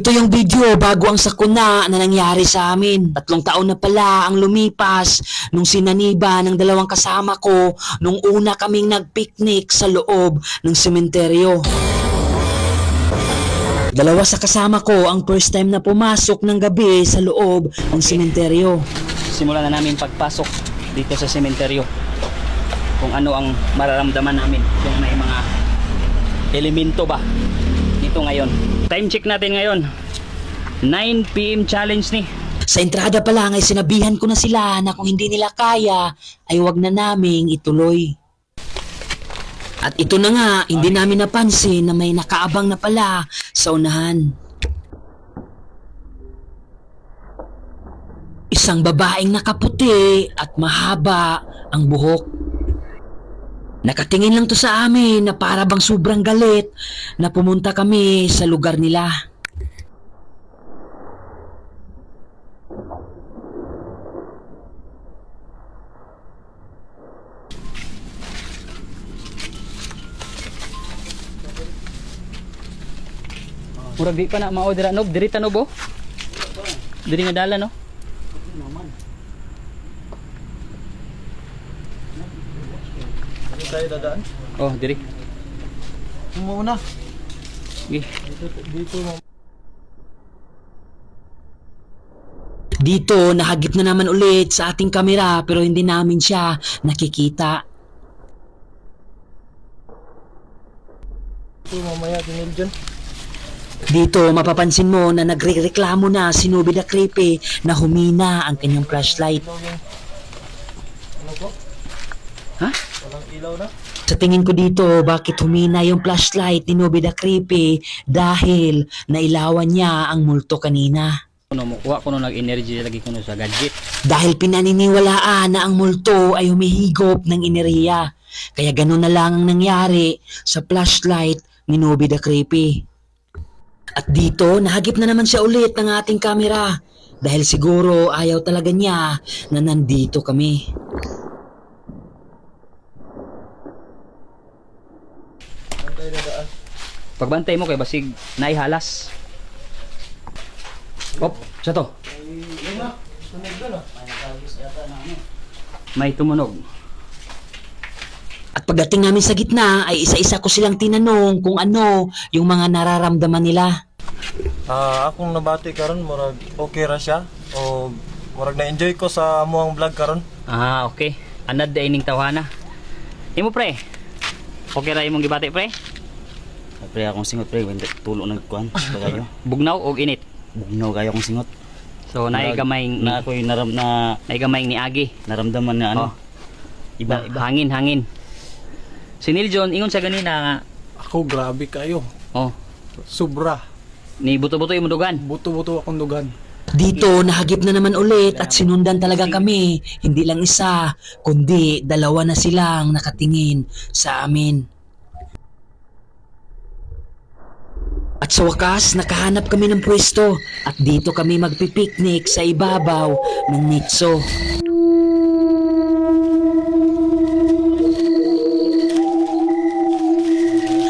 Ito yung video bago ang sakuna na nangyari sa amin. 3 taon na pala ang lumipas nung sinaniba ng 2 kasama ko nung una kaming nagpiknik sa loob ng sementeryo. 2 sa kasama ko ang first time na pumasok ng gabi sa loob ng sementeryo. Simulan na namin pagpasok dito sa sementeryo. Kung ano ang mararamdaman namin kung may mga elemento ba dito ngayon. Time check natin ngayon. 9 PM challenge ni. Sa entrada pa lang ay sinabihan ko na sila na kung hindi nila kaya ay wag na naming ituloy. At ito na nga, hindi namin napansin na may nakaabang na pala sa unahan. Isang babaeng nakaputi at mahaba ang buhok. Nakatingin lang to sa amin na para bang sobrang galit na pumunta kami sa lugar nila. Murag di pa na mao dira nob, diri tanob oh. Diri nga dala no. Tayo dadaan? Oh, diri. Muna. Gi. Dito, nahagip na naman ulit sa ating kamera pero hindi namin siya nakikita. Ito mamaya tinil dyan. Dito, mapapansin mo na nagre-reklamo na si Nubi the Creepy na humina ang kanyang flashlight. Ano po? Ha? Walang ilaw na? Sa tingin ko dito, bakit humina yung flashlight ni Nubi the Creepy? Dahil nailawan niya ang multo kanina. Kuno mo kuha kuno nag-energy lagi kuno sa gadget. Dahil pinaniniwalaan na ang multo ay humihigop ng enerhiya. Kaya ganun na lang ang nangyari sa flashlight ni Nubi the Creepy. At dito, nahagip na naman siya ulit ng ating kamera. Dahil siguro ayaw talaga niya na nandito kami. Tayo dadaan. Pagbantay mo kay basig naihalas. Op, sa to. Yan na. Tunog doon ah. May tumunog. At pagdating namin sa gitna ay isa-isa ko silang tinanong kung ano yung mga nararamdaman nila. Akong nabati karon murag okay ra siya o murag na-enjoy ko sa amuang vlog karon. Ah, okay. Anad day ning tawhana. Imo pre. Okay ra imong gibati pre? Pre akong singot pre, tulo nagkuan kayo. Bugnaw og init. Bugnaw kayo akong singot. So naay gamayng Na ako'y naay gamayng ni Agi. naramdaman na ano. Oh. Iba hangin. Si Neil John ingon sa ganina nga Ako grabe kayo. oh, Sobra. ni buto-buto imong dugan. Buto-buto akong dugan. Dito, nahagip na naman ulit at sinundan talaga kami. Hindi lang isa, kundi 2 na silang nakatingin sa amin. At sa wakas, nakahanap kami ng pwesto at dito kami magpipiknik sa ibabaw ng Nitso.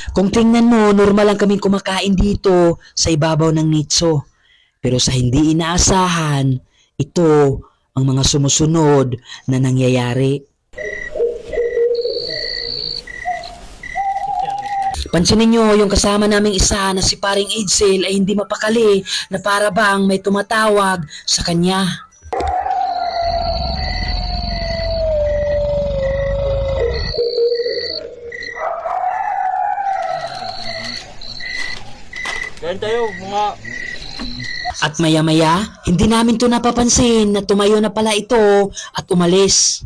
Kung tingnan mo, normal lang kaming kumakain dito sa ibabaw ng Nitso. Pero sa hindi inaasahan, ito ang mga sumusunod na nangyayari. Pansinin nyo, yung kasama naming isa na si paring Edsel ay hindi mapakali na para bang may tumatawag sa kanya. Kain tayo mga At maya-maya, hindi namin to napapansin na tumayo na pala ito at umalis.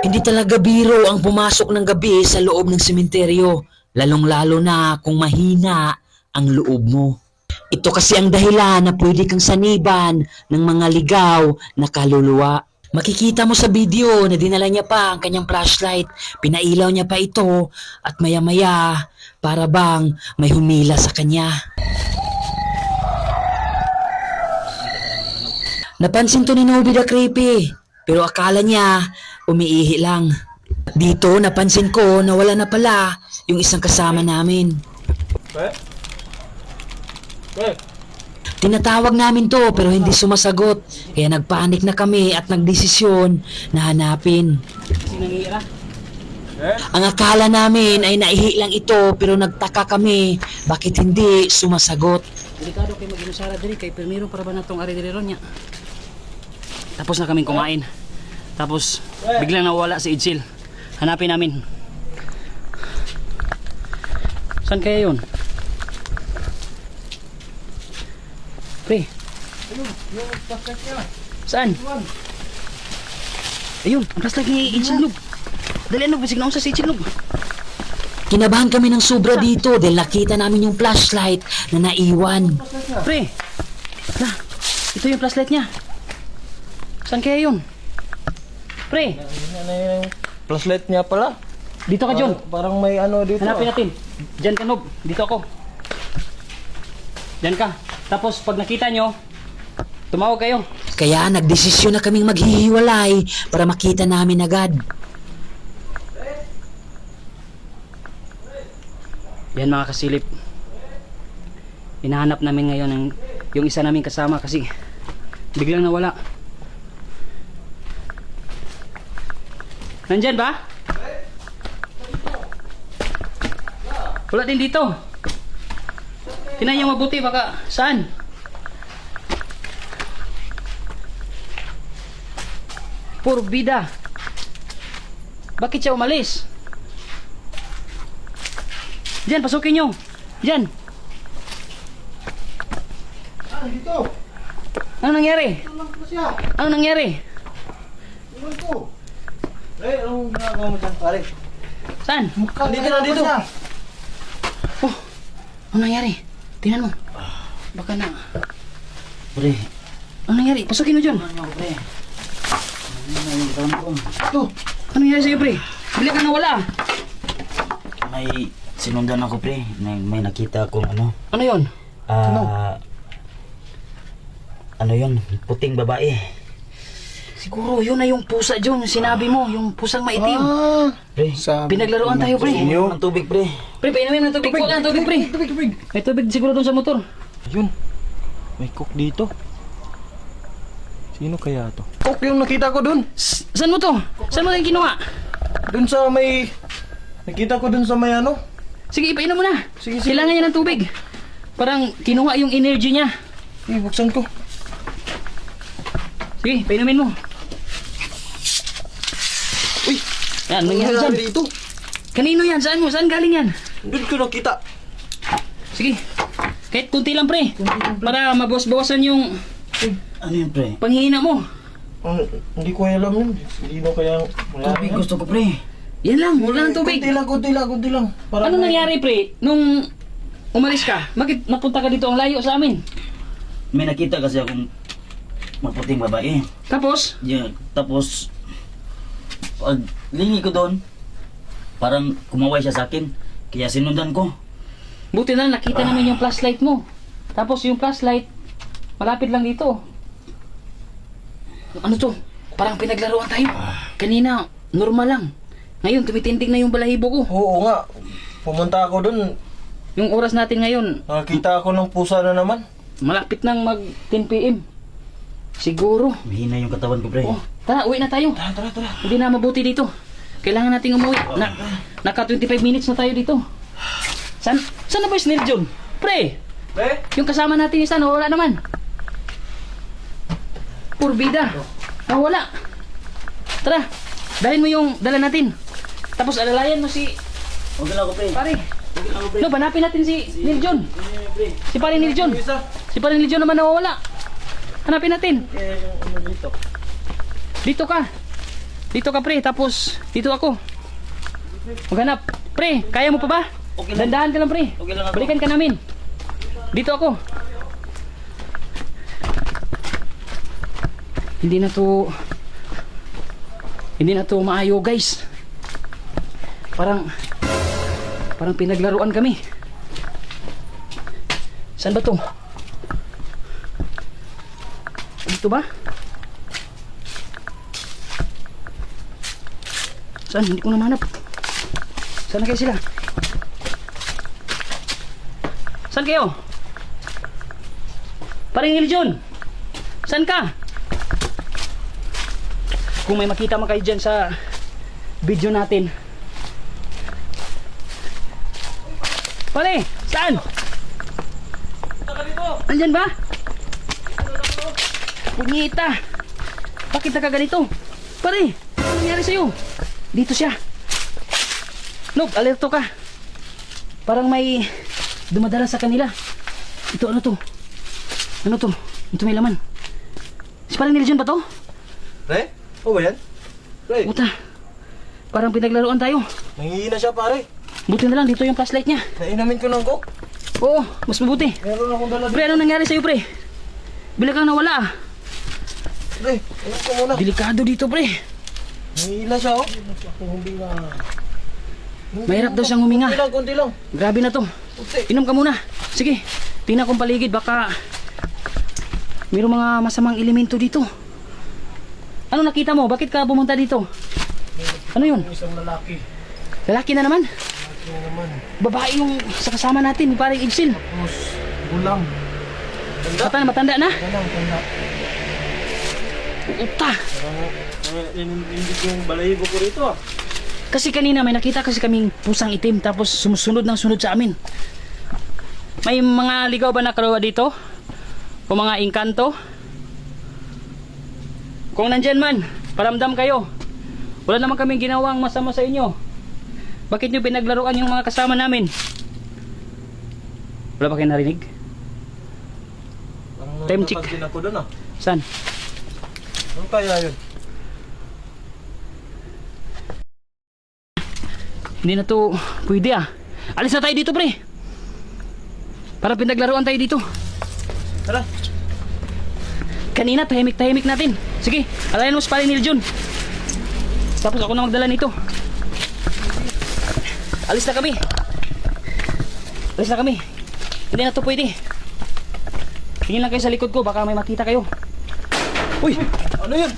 Hindi talaga biro ang pumasok ng gabi sa loob ng sementeryo, lalong-lalo na kung mahina ang loob mo. Ito kasi ang dahilan na pwede kang saniban ng mga ligaw na kaluluwa. Makikita mo sa video na dinala niya pa ang kanyang flashlight, pinailaw niya pa ito at maya-maya para bang may humila sa kanya. Napansin to ni Nubi the Creepy, pero akala niya umiihi lang. Dito napansin ko na wala na pala yung isang kasama namin. Pre? Pre? Tinatawag namin to pero hindi sumasagot. Kaya nagpanik na kami at nagdesisyon na hanapin. Kasi nangiira. Ang akala namin ay naihi lang ito pero nagtaka kami bakit hindi sumasagot. Delikado kayo mag-inusara diri kay permiro para ba natong ari diri ron niya. Tapos na kaming kumain. Tapos biglang nawala si Idsil. Hanapin namin. Saan kaya yun? Pre. Saan? Ayun, ang flashlight ni Idsil. Dali ano, bisig na ako sa si Idsil. Kinabahan kami ng sobra dito dahil nakita namin yung flashlight na naiwan. Pre. Na, ito yung flashlight niya. Saan kaya yun? Pre, Ano yung flashlight niya pala? dito ka John. Parang may ano dito. Hanapin natin. Diyan ka Nob. Dito ako. Diyan ka. Tapos pag nakita nyo, tumawag kayo. Kaya nagdesisyon na kaming maghihiwalay para makita namin agad. Yan mga kasilip. Hinahanap namin ngayon yung isa namin kasama kasi biglang nawala. Nandyan ba? Wala din dito. Tingnan niyo mabuti baka saan? Puro bida. Bakit siya umalis? Diyan, pasukin nyo. Diyan. Dito. Ano nangyari? Siya. Ano nangyari? Iwan ko. Anong ginagawa mo dyan, pare? Saan? Dito na dito. Oh, ano nangyari? Tingnan mo. Baka na. Pre, Ano nangyari? Pasukin mo dyan. ano pre? Ano yung kalam ko? Oh, ano nangyari sa'yo, pre? Bigla ka nawala. May sinundan ako pre. May nakita akong ano. Ano yon? Ano yun? Puting babae. Siguro yun na yung pusa, John. Sinabi mo, yung pusang maitim. Pre, Pinaglaruan tayo, pre. ng tubig pre. Pre, painumin ng tubig. Wala ng tubig, pre. Tubig. May tubig siguro doon sa motor. Yun. May cook dito. Sino kaya to? Cook yung nakita ko dun. Saan mo to? Saan mo yung kinuha? Dun sa may... Nakita ko dun sa may ano. Sige, ipainom mo na. Sige, sige. Kailangan niya ng tubig. Parang kinuha yung energy niya. Buksan ko. Sige, painumin mo. Uy! Yan, nangyari dyan. dito? Kanino yan? Saan mo? Saan galing yan? Dun ko nakita. Sige. Kahit kunti lang, pre. Para mabawas-bawasan yung Ano yun pre? panghihina mo. Hindi ko alam yun. Hindi ko kaya... Tubig gusto ko pre. Yan lang, wala ng tubig. Kunti lang. Ano nangyari, pre? Nung umalis ka, bakit napunta ka dito ang layo sa amin? May nakita kasi akong maputing babae. Tapos, Yeah, tapos pag lingi ko doon, parang kumaway siya sa akin. Kaya sinundan ko. buti na lang nakita namin yung flashlight mo. Tapos yung flashlight, malapit lang dito. Ano to? Parang pinaglaruan tayo. Kanina, normal lang. Ngayon, tumitindig na yung balahibo ko. Oo nga. Pumunta ako dun. Yung oras natin ngayon, Nakakita ako ng pusa na naman. malapit nang mag 10 PM. Siguro. Mahina yung katawan ko pre. Oh, tara, uwi na tayo. Tara. Hindi na mabuti dito. Kailangan nating umuwi. Naka 25 minutes na tayo dito. Saan na ba yung snail, John? Pre, yung kasama natin isa, nawala naman. Purbida. Nawala. Tara, dalhin mo yung dala natin. Tapos alalayan mo si Huwag lang ako pre. pare. No, hanapin natin si Neil John. Si pare Neil John. Si pare Neil John naman nawawala. Hanapin natin. Dito ka. Dito ka, pre. Tapos, dito ako. Maghanap. Pre, kaya mo pa ba? Okay lang. Dandahan ka lang, pre. Okay lang ako. Balikan ka namin. Dito ako. Hindi na to maayo, guys. Parang pinaglaruan kami. Saan ba to? Dito ba? Saan? Hindi ko na mahanap. Saan na kayo sila? Saan kayo? Paring Iljon! Saan ka? Kung may makita man kayo dyan sa video natin. Pare, saan? Andyan ba? Punyita! Bakit na ka ganito? Pare, ano nangyari sa'yo? Dito siya. Nob, alerto ka. Parang may dumadala sa kanila. Ito, ano to? Ano to? Ito may laman. Si parang Niljon ba to? Pre? O ba yan? Pre, Puta. Parang pinaglaruan tayo. nangihina siya pare. Buti na lang dito yung flashlight niya. Nainamin ko ng coke. Oo, mas mabuti. Meron akong dala Pre, anong nangyari sa'yo, pre? Bila kang nawala ah. Pre, ayun ko muna. Delikado dito, pre. Nangihina siya oh. Mahirap daw siyang huminga. Konti lang. Grabe na to. Konti. Inom ka muna. Sige, tingnan kong paligid. Baka mayroong mga masamang elemento dito. Ano nakita mo? Bakit ka pumunta dito? Ano yun? Isang lalaki. Lalaki na naman? Lalaki na naman. Babae yung sa kasama natin, parang Ibsil. Tapos, gulang. Matanda na? Ganang, tanda. Uta. Hindi yung balahibo ko rito ah. Kasi kanina may nakita kasi kaming pusang itim tapos sumusunod ng sunod sa amin. May mga ligaw ba na karawa dito? O mga engkanto? Kung nandyan man, paramdam kayo. Wala naman kaming ginawang masama sa inyo. Bakit nyo pinaglaruan yung mga kasama namin? Wala ba kayo narinig? Parang Time check. natapag din ako doon ah. Saan? Ano kaya yun? Hindi na to pwede ah. Alis na tayo dito pre. Para pinaglaruan tayo dito. Tara. Kanina tahimik-tahimik natin. Sige, alayan mo si Paring Niljon. Tapos ako na magdala nito. Alis na kami. Alis na kami. Hindi na to pwede. Tingin lang kayo sa likod ko, baka may makita kayo. Uy! Ano yun?